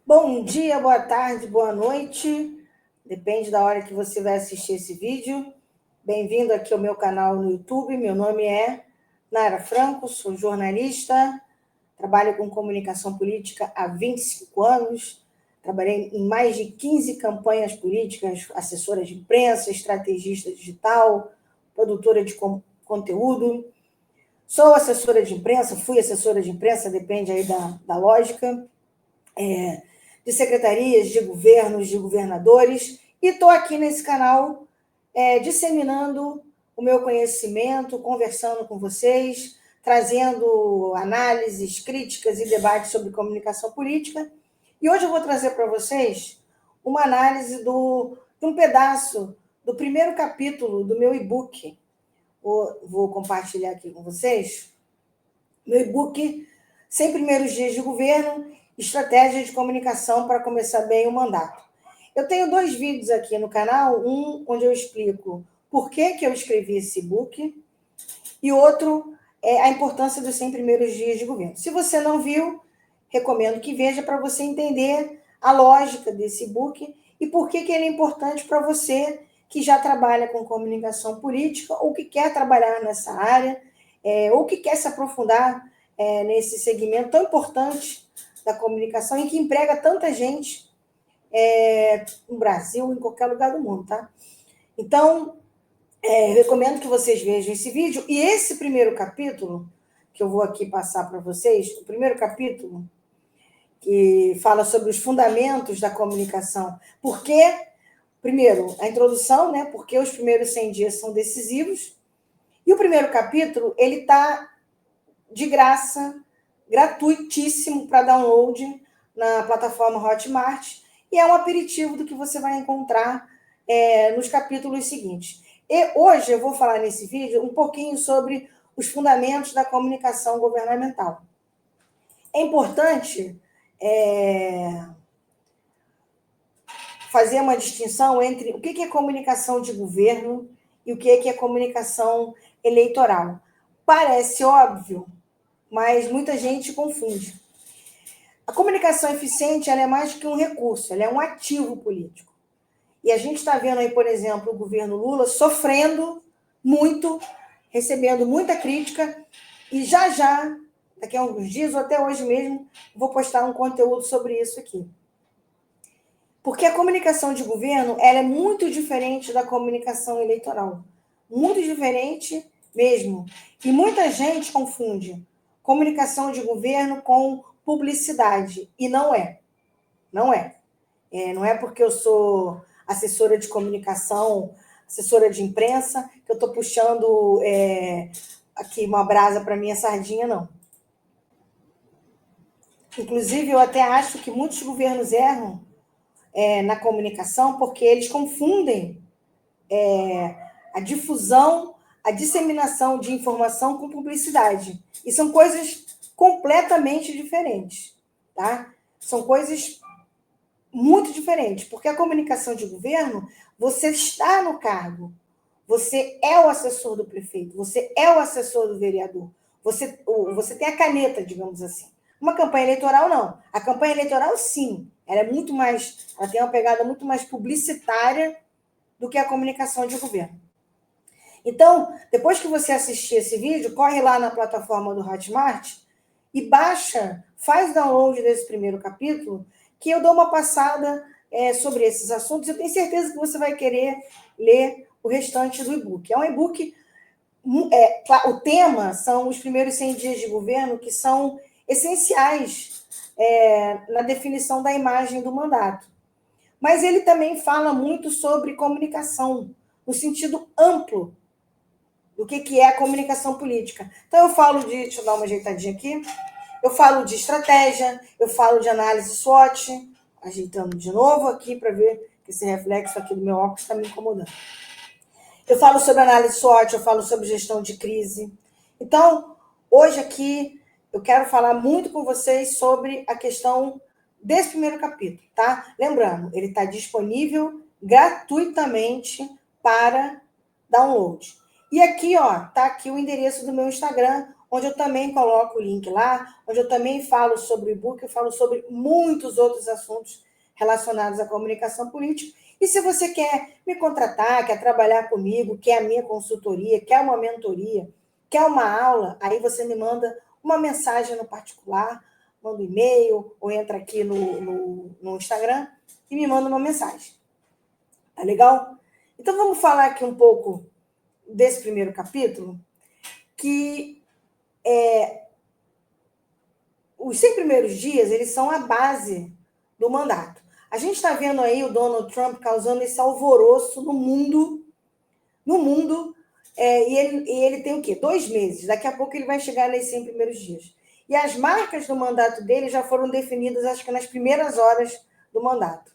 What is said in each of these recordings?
Bom dia, boa tarde, boa noite. Depende da hora que você vai assistir esse vídeo. Bem-vindo aqui ao meu canal no YouTube. Meu nome é Nara Franco, sou jornalista, trabalho com comunicação política há 25 anos. Trabalhei em mais de 15 campanhas políticas, assessora de imprensa, estrategista digital, produtora de conteúdo. Sou assessora de imprensa, fui assessora de imprensa, depende aí da lógica. De secretarias, de governos, de governadores, e estou aqui nesse canal disseminando o meu conhecimento, conversando com vocês, trazendo análises, críticas e debates sobre comunicação política. E hoje eu vou trazer para vocês uma análise de um pedaço do primeiro capítulo do meu e-book. Vou compartilhar aqui com vocês. Meu e-book, 100 primeiros dias de governo, estratégia de comunicação para começar bem o mandato. Eu tenho 2 vídeos aqui no canal, um onde eu explico por que eu escrevi esse e-book e outro é a importância dos 100 primeiros dias de governo. Se você não viu, recomendo que veja para você entender a lógica desse e-book e por que ele é importante para você que já trabalha com comunicação política ou que quer trabalhar nessa área, ou que quer se aprofundar nesse segmento tão importante da comunicação e que emprega tanta gente no Brasil, em qualquer lugar do mundo, tá? Então, eu recomendo que vocês vejam esse vídeo. E esse primeiro capítulo, que eu vou aqui passar para vocês, o primeiro capítulo, que fala sobre os fundamentos da comunicação. Porque, primeiro, a introdução, né? Porque os primeiros 100 dias são decisivos. E o primeiro capítulo, ele está de graça, gratuitíssimo para download na plataforma Hotmart, e é um aperitivo do que você vai encontrar nos capítulos seguintes. E hoje eu vou falar nesse vídeo um pouquinho sobre os fundamentos da comunicação governamental. É importante fazer uma distinção entre o que é comunicação de governo e o que é comunicação eleitoral. Parece óbvio, mas muita gente confunde. A comunicação eficiente ela é mais do que um recurso, ela é um ativo político. E a gente está vendo aí, por exemplo, o governo Lula sofrendo muito, recebendo muita crítica, e já, daqui a alguns dias, ou até hoje mesmo, vou postar um conteúdo sobre isso aqui. Porque a comunicação de governo ela é muito diferente da comunicação eleitoral. Muito diferente mesmo. E muita gente confunde comunicação de governo com publicidade. E não é. Não é. Não é porque eu sou assessora de comunicação, assessora de imprensa, que eu estou puxando aqui uma brasa para minha sardinha, não. Inclusive, eu até acho que muitos governos erram na comunicação porque eles confundem a difusão, a disseminação de informação com publicidade. E são coisas completamente diferentes, tá? São coisas muito diferentes, porque a comunicação de governo, você está no cargo, você é o assessor do prefeito, você é o assessor do vereador, você tem a caneta, digamos assim. Uma campanha eleitoral, não. A campanha eleitoral, sim, ela tem uma pegada muito mais publicitária do que a comunicação de governo. Então, depois que você assistir esse vídeo, corre lá na plataforma do Hotmart e baixa, faz download desse primeiro capítulo, que eu dou uma passada sobre esses assuntos. Eu tenho certeza que você vai querer ler o restante do e-book. É um e-book... o tema são os primeiros 100 dias de governo, que são essenciais na definição da imagem do mandato. Mas ele também fala muito sobre comunicação, no sentido amplo do que é a comunicação política. Então, eu falo deixa eu dar uma ajeitadinha aqui, eu falo de estratégia, eu falo de análise SWOT, ajeitando de novo aqui para ver que esse reflexo aqui do meu óculos está me incomodando. Eu falo sobre análise SWOT, eu falo sobre gestão de crise. Então, hoje aqui, eu quero falar muito com vocês sobre a questão desse primeiro capítulo, tá? Lembrando, ele está disponível gratuitamente para download. E aqui, ó, tá aqui o endereço do meu Instagram, onde eu também coloco o link lá, onde eu também falo sobre o e-book, eu falo sobre muitos outros assuntos relacionados à comunicação política. E se você quer me contratar, quer trabalhar comigo, quer a minha consultoria, quer uma mentoria, quer uma aula, aí você me manda uma mensagem no particular, manda um e-mail, ou entra aqui no Instagram e me manda uma mensagem. Tá legal? Então vamos falar aqui um pouco desse primeiro capítulo, que os 100 primeiros dias, eles são a base do mandato. A gente está vendo aí o Donald Trump causando esse alvoroço no mundo, e ele tem o quê? 2 meses. Daqui a pouco ele vai chegar nesses 100 primeiros dias. E as marcas do mandato dele já foram definidas, acho que nas primeiras horas do mandato.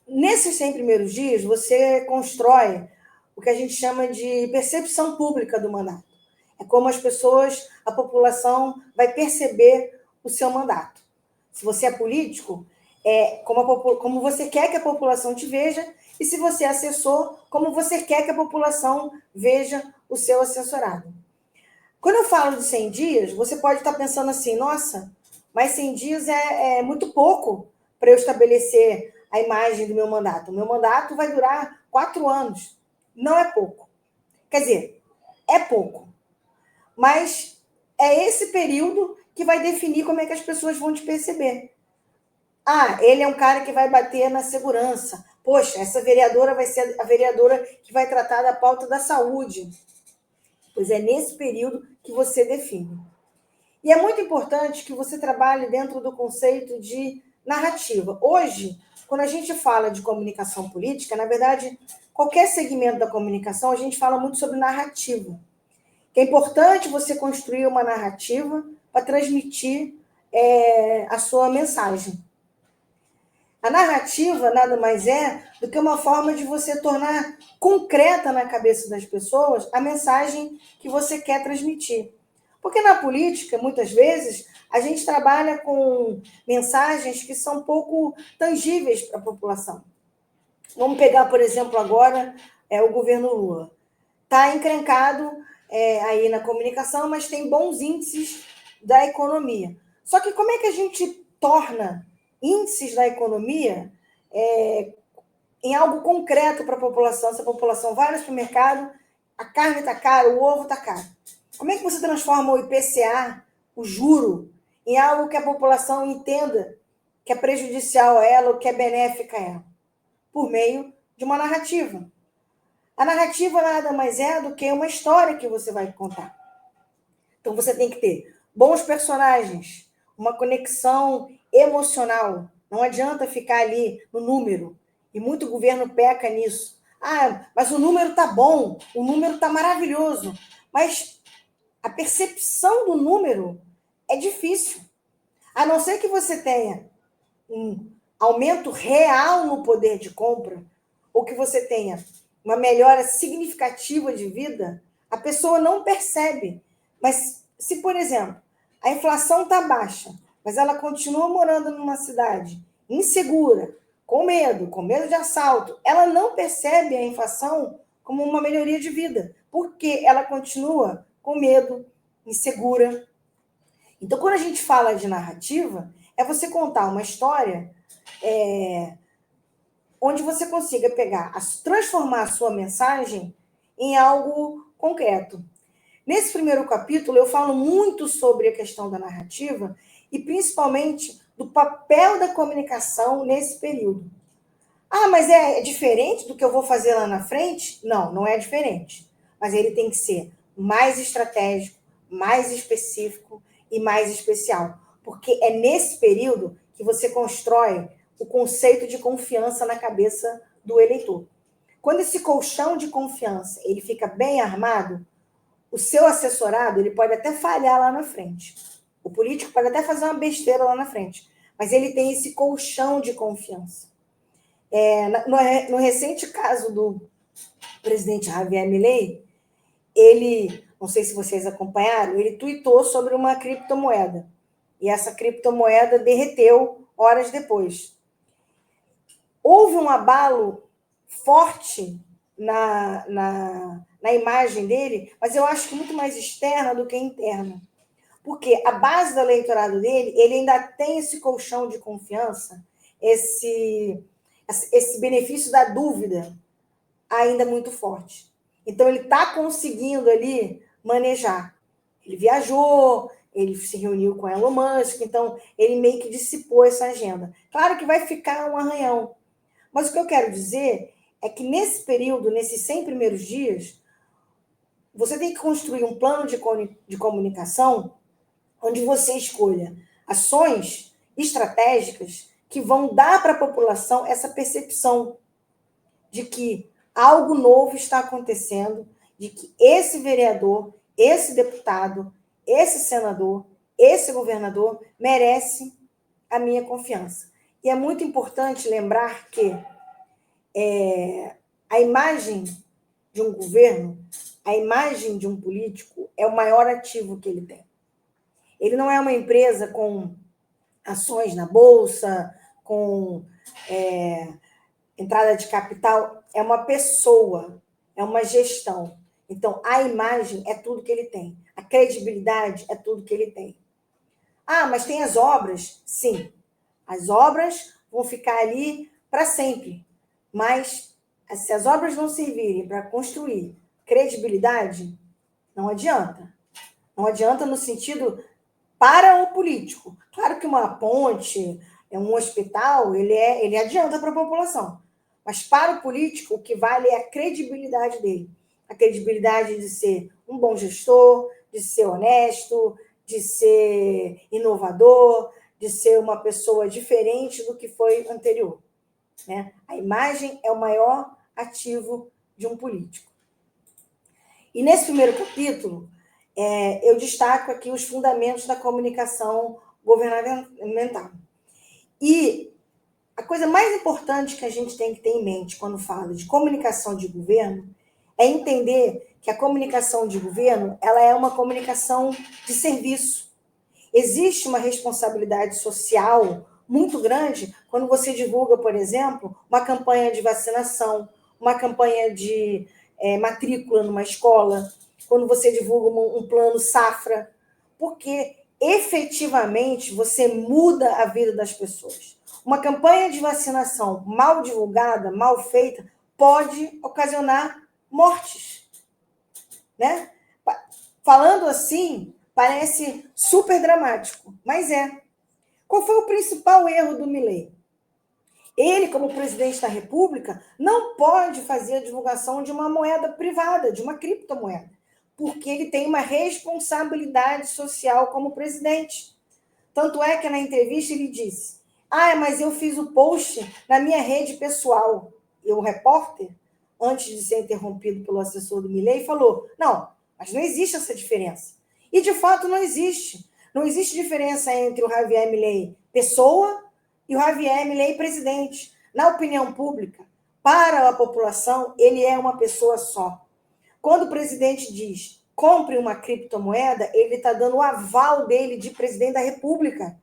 Nesses 100 primeiros dias, você constrói o que a gente chama de percepção pública do mandato. É como as pessoas, a população vai perceber o seu mandato. Se você é político, como você quer que a população te veja, e se você é assessor, como você quer que a população veja o seu assessorado. Quando eu falo de 100 dias, você pode estar pensando assim, nossa, mas 100 dias é muito pouco para eu estabelecer a imagem do meu mandato. O meu mandato vai durar 4 anos. Não é pouco. Quer dizer, é pouco. Mas é esse período que vai definir como é que as pessoas vão te perceber. Ah, ele é um cara que vai bater na segurança. Poxa, essa vereadora vai ser a vereadora que vai tratar da pauta da saúde. Pois é nesse período que você define. E é muito importante que você trabalhe dentro do conceito de narrativa. Hoje, quando a gente fala de comunicação política, na verdade, qualquer segmento da comunicação, a gente fala muito sobre narrativa. É importante você construir uma narrativa para transmitir a sua mensagem. A narrativa nada mais é do que uma forma de você tornar concreta na cabeça das pessoas a mensagem que você quer transmitir. Porque na política, muitas vezes, a gente trabalha com mensagens que são pouco tangíveis para a população. Vamos pegar, por exemplo, agora o governo Lula. Está encrencado aí na comunicação, mas tem bons índices da economia. Só que como é que a gente torna índices da economia em algo concreto para a população? Se a população vai no supermercado, a carne está cara, o ovo está caro. Como é que você transforma o IPCA, o juro, em algo que a população entenda que é prejudicial a ela ou que é benéfica a ela? Por meio de uma narrativa. A narrativa nada mais é do que uma história que você vai contar. Então você tem que ter bons personagens, uma conexão emocional. Não adianta ficar ali no número. E muito governo peca nisso. Ah, mas o número tá bom, o número tá maravilhoso. Mas a percepção do número é difícil. A não ser que você tenha um aumento real no poder de compra, ou que você tenha uma melhora significativa de vida, a pessoa não percebe. Mas se, por exemplo, a inflação está baixa, mas ela continua morando numa cidade insegura, com medo de assalto, ela não percebe a inflação como uma melhoria de vida, porque ela continua com medo, insegura. Então, quando a gente fala de narrativa, é você contar uma história onde você consiga transformar a sua mensagem em algo concreto. Nesse primeiro capítulo, eu falo muito sobre a questão da narrativa e principalmente do papel da comunicação nesse período. Ah, mas é diferente do que eu vou fazer lá na frente? Não, não é diferente. Mas ele tem que ser mais estratégico, mais específico e mais especial. Porque é nesse período que você constrói o conceito de confiança na cabeça do eleitor. Quando esse colchão de confiança ele fica bem armado, o seu assessorado ele pode até falhar lá na frente. O político pode até fazer uma besteira lá na frente, mas ele tem esse colchão de confiança. No recente caso do presidente Javier Milei, ele, não sei se vocês acompanharam, ele tuitou sobre uma criptomoeda. E essa criptomoeda derreteu horas depois. Houve um abalo forte na imagem dele, mas eu acho que muito mais externa do que interna. Porque a base do eleitorado dele, ele ainda tem esse colchão de confiança, esse benefício da dúvida ainda muito forte. Então, ele está conseguindo ali manejar. Ele viajou, ele se reuniu com Elon Musk, então ele meio que dissipou essa agenda. Claro que vai ficar um arranhão, mas o que eu quero dizer é que nesse período, nesses 100 primeiros dias, você tem que construir um plano de comunicação onde você escolha ações estratégicas que vão dar para a população essa percepção de que algo novo está acontecendo, de que esse vereador, esse deputado, esse senador, esse governador merece a minha confiança. E é muito importante lembrar que a imagem de um governo, a imagem de um político é o maior ativo que ele tem. Ele não é uma empresa com ações na bolsa, com entrada de capital, é uma pessoa, é uma gestão. Então, a imagem é tudo que ele tem. A credibilidade é tudo que ele tem. Ah, mas tem as obras? Sim. As obras vão ficar ali para sempre. Mas, se as obras não servirem para construir credibilidade, não adianta. Não adianta no sentido para o político. Claro que uma ponte, um hospital, ele adianta para a população. Mas para o político, o que vale é a credibilidade dele. A credibilidade de ser um bom gestor, de ser honesto, de ser inovador, de ser uma pessoa diferente do que foi anterior. Né? A imagem é o maior ativo de um político. E nesse primeiro capítulo, eu destaco aqui os fundamentos da comunicação governamental. E a coisa mais importante que a gente tem que ter em mente quando fala de comunicação de governo é entender que a comunicação de governo ela é uma comunicação de serviço. Existe uma responsabilidade social muito grande quando você divulga, por exemplo, uma campanha de vacinação, uma campanha de matrícula numa escola, quando você divulga um plano safra, porque efetivamente você muda a vida das pessoas. Uma campanha de vacinação mal divulgada, mal feita, pode ocasionar mortes. Né? Falando assim, parece super dramático, mas é. Qual foi o principal erro do Milei? Ele, como presidente da República, não pode fazer a divulgação de uma moeda privada, de uma criptomoeda, porque ele tem uma responsabilidade social como presidente. Tanto é que na entrevista ele disse: mas eu fiz o post na minha rede pessoal. E o repórter, antes de ser interrompido pelo assessor do Milei, falou: não, mas não existe essa diferença. E, de fato, não existe. Não existe diferença entre o Javier Milei pessoa e o Javier Milei presidente. Na opinião pública, para a população, ele é uma pessoa só. Quando o presidente diz compre uma criptomoeda, ele está dando o aval dele de presidente da República.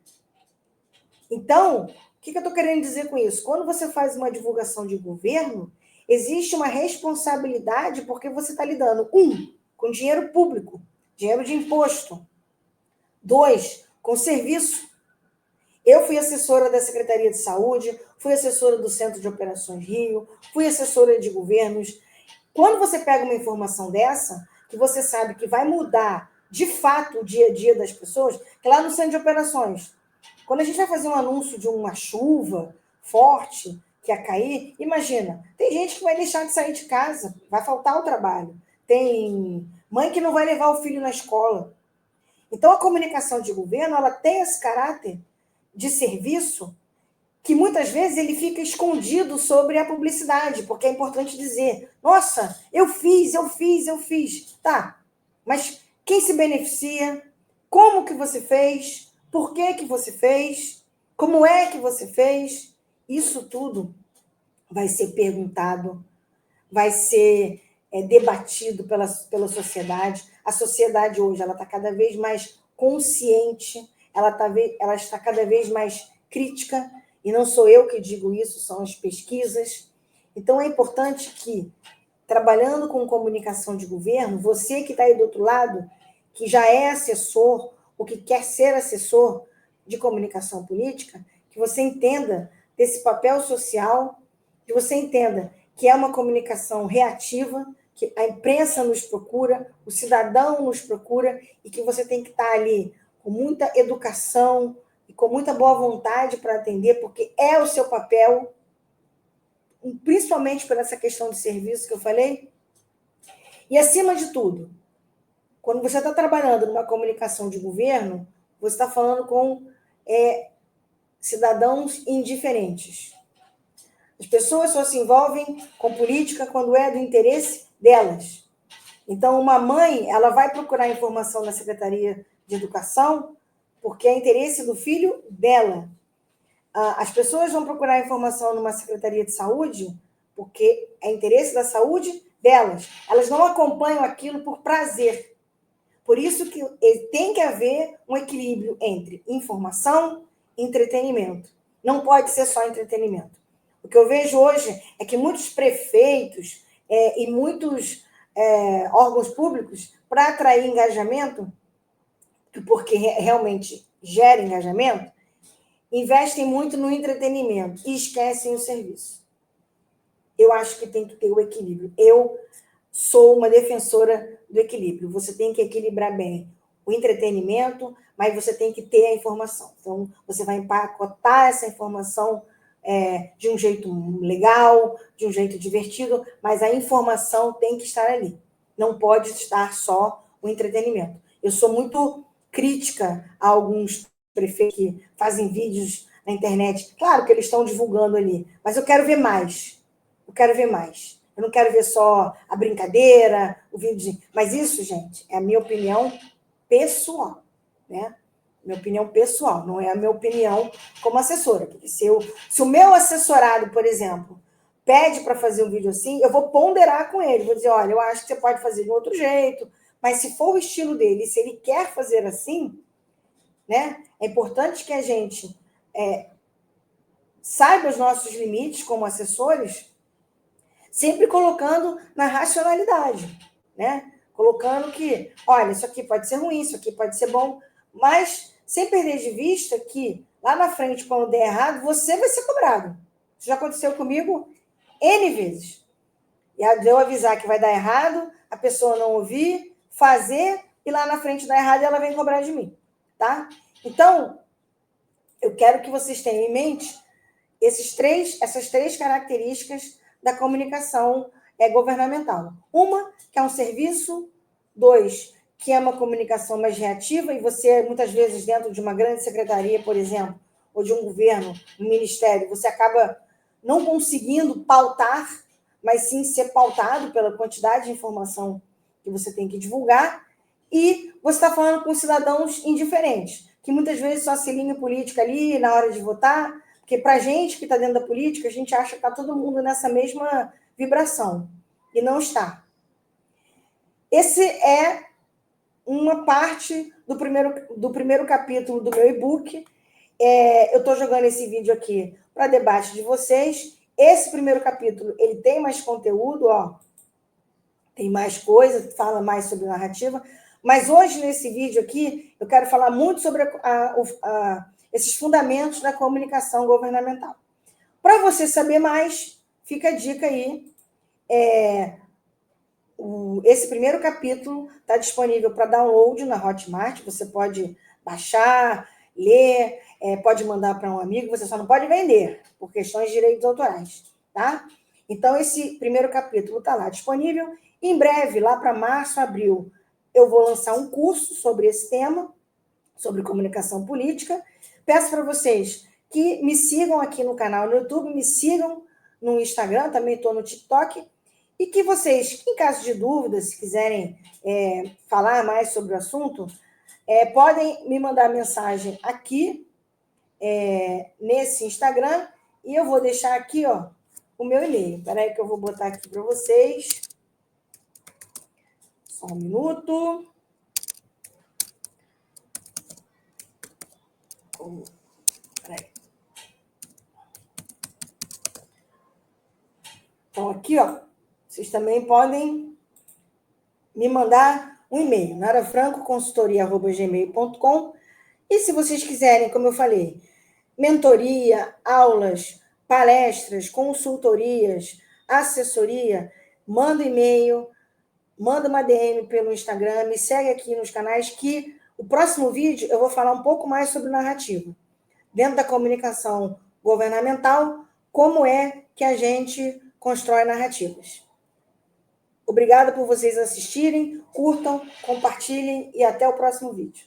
Então, o que eu estou querendo dizer com isso? Quando você faz uma divulgação de governo, existe uma responsabilidade porque você está lidando, com dinheiro público, dinheiro de imposto. 2, com serviço. Eu fui assessora da Secretaria de Saúde, fui assessora do Centro de Operações Rio, fui assessora de governos. Quando você pega uma informação dessa, que você sabe que vai mudar, de fato, o dia a dia das pessoas, que lá no Centro de Operações, quando a gente vai fazer um anúncio de uma chuva forte que ia cair, imagina, tem gente que vai deixar de sair de casa, vai faltar o trabalho. Tem mãe que não vai levar o filho na escola. Então, a comunicação de governo, ela tem esse caráter de serviço que muitas vezes ele fica escondido sobre a publicidade, porque é importante dizer, nossa, eu fiz. Tá, mas quem se beneficia? Como que você fez? Por que você fez? Como é que você fez? Isso tudo vai ser perguntado, vai ser debatido pela sociedade. A sociedade hoje ela está cada vez mais consciente, ela está cada vez mais crítica, e não sou eu que digo isso, são as pesquisas. Então, é importante que trabalhando com comunicação de governo, você que está aí do outro lado, que já é assessor, ou que quer ser assessor de comunicação política, que você entenda desse papel social, que você entenda que é uma comunicação reativa, que a imprensa nos procura, o cidadão nos procura, e que você tem que estar ali com muita educação e com muita boa vontade para atender, porque é o seu papel, principalmente por essa questão de serviço que eu falei. E, acima de tudo, quando você está trabalhando numa comunicação de governo, você está falando com cidadãos indiferentes. As pessoas só se envolvem com política quando é do interesse delas. Então, uma mãe, ela vai procurar informação na Secretaria de Educação porque é interesse do filho dela. As pessoas vão procurar informação numa Secretaria de Saúde porque é interesse da saúde delas. Elas não acompanham aquilo por prazer. Por isso que tem que haver um equilíbrio entre informação e entretenimento. Não pode ser só entretenimento. O que eu vejo hoje é que muitos prefeitos e muitos órgãos públicos, para atrair engajamento, porque realmente gera engajamento, investem muito no entretenimento e esquecem o serviço. Eu acho que tem que ter o equilíbrio. Eu sou uma defensora do equilíbrio. Você tem que equilibrar bem o entretenimento, mas você tem que ter a informação. Então, você vai empacotar essa informação de um jeito legal, de um jeito divertido, mas a informação tem que estar ali. Não pode estar só o entretenimento. Eu sou muito crítica a alguns prefeitos que fazem vídeos na internet. Claro que eles estão divulgando ali, mas eu quero ver mais. Eu quero ver mais. Eu não quero ver só a brincadeira, o vídeo. Mas isso, gente, é a minha opinião pessoal, né? Minha opinião pessoal, não é a minha opinião como assessora. Porque se o meu assessorado, por exemplo, pede para fazer um vídeo assim, eu vou ponderar com ele. Vou dizer, olha, eu acho que você pode fazer de outro jeito, mas se for o estilo dele, se ele quer fazer assim, né? É importante que a gente saiba os nossos limites como assessores, sempre colocando na racionalidade, né? Colocando que, olha, isso aqui pode ser ruim, isso aqui pode ser bom, mas sem perder de vista que lá na frente, quando der errado, você vai ser cobrado. Isso já aconteceu comigo N vezes. E eu avisar que vai dar errado, a pessoa não ouvir, fazer, e lá na frente dá errado e ela vem cobrar de mim, tá? Então, eu quero que vocês tenham em mente essas três características da comunicação governamental. Uma, que é um serviço. Dois, que é uma comunicação mais reativa, e você, muitas vezes, dentro de uma grande secretaria, por exemplo, ou de um governo, um ministério, você acaba não conseguindo pautar, mas sim ser pautado pela quantidade de informação que você tem que divulgar, e você está falando com cidadãos indiferentes, que muitas vezes só se liga em política ali na hora de votar, porque para a gente que está dentro da política, a gente acha que está todo mundo nessa mesma vibração, e não está. Esse é uma parte do primeiro capítulo do meu e-book. Eu estou jogando esse vídeo aqui para debate de vocês. Esse primeiro capítulo, ele tem mais conteúdo, ó, tem mais coisa, fala mais sobre narrativa, mas hoje, nesse vídeo aqui, eu quero falar muito sobre esses fundamentos da comunicação governamental. Para você saber mais, fica a dica aí. Esse primeiro capítulo está disponível para download na Hotmart. Você pode baixar, ler, pode mandar para um amigo. Você só não pode vender, por questões de direitos autorais, tá? Então, esse primeiro capítulo está lá disponível. Em breve, lá para março, abril, eu vou lançar um curso sobre esse tema, sobre comunicação política. Peço para vocês que me sigam aqui no canal no YouTube, me sigam no Instagram, também estou no TikTok, e que vocês, em caso de dúvidas, se quiserem falar mais sobre o assunto, podem me mandar mensagem aqui nesse Instagram, e eu vou deixar aqui, ó, o meu e-mail. Espera aí que eu vou botar aqui para vocês. Só um minuto. Peraí. Então, aqui, ó, Vocês também podem me mandar um e-mail, narafrancoconsultoria@gmail.com. E se vocês quiserem, como eu falei, mentoria, aulas, palestras, consultorias, assessoria, manda e-mail, manda uma DM pelo Instagram, me segue aqui nos canais que o próximo vídeo eu vou falar um pouco mais sobre narrativa. Dentro da comunicação governamental, como é que a gente constrói narrativas. Obrigada por vocês assistirem, curtam, compartilhem e até o próximo vídeo.